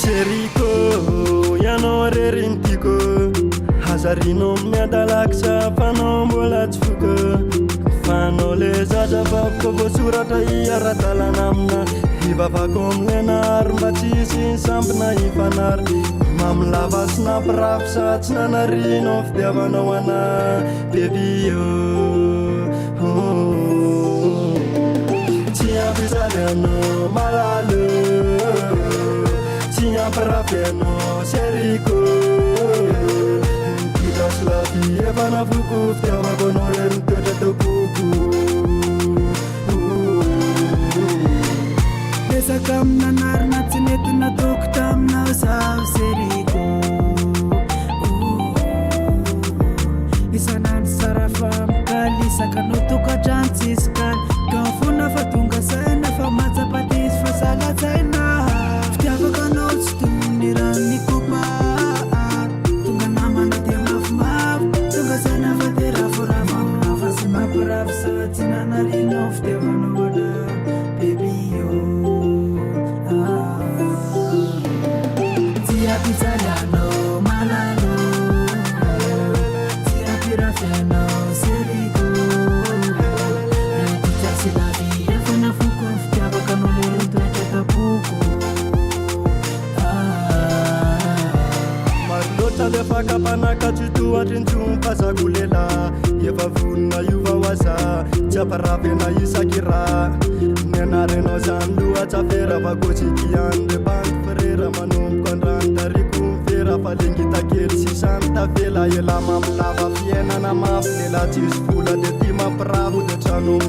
Seriko yano rerintiko hazarino miadalaksa fano mbola tsy foko fano le zaza vavoko voasoratra iara-dalana amina ivavako amin'lenary mba tsisy sambina ifanary mamilava sy nampirafisa tsy nanarino fitiavanao ana bebio tsy ampizaliano malalo Parafeno seriko kita selapi evana fuku tiawa konoren toda tokuku desa kam nanar natsinet na toktam na sav seriko isanan sarafam kali sakanutu ka chances kan kafuna fatunga sana famaza patis fasala sana Kapanaka chituatrinchum pasagulela yevavuna yuvawaza chaparapena isakira nenareno zandua chafera vakochikiande bank ferera manum konrantarikum fera falengita kelsi santa fela yela mamlava fiena na maflela tisfula de tima pravu de chanum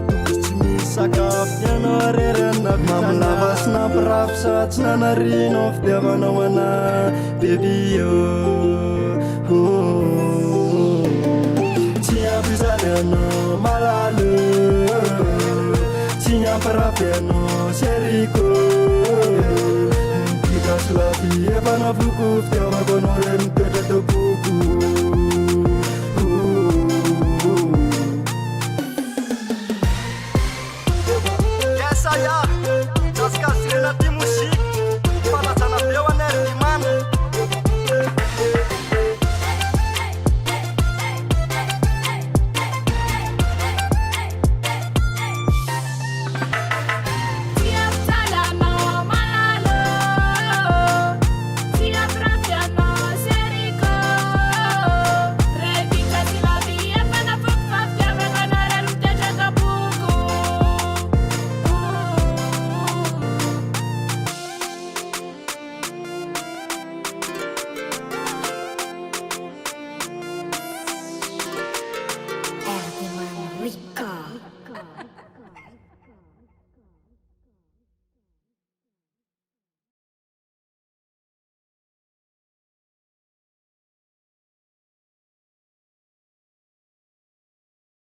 tumisaka fiena rerena mamlava sna prafsa tsnanarino fdevana wana bebio Tia bizareno malalo Tia parafeno seriko Kita selapi evana fuku Ftiawa konoren toda tokuku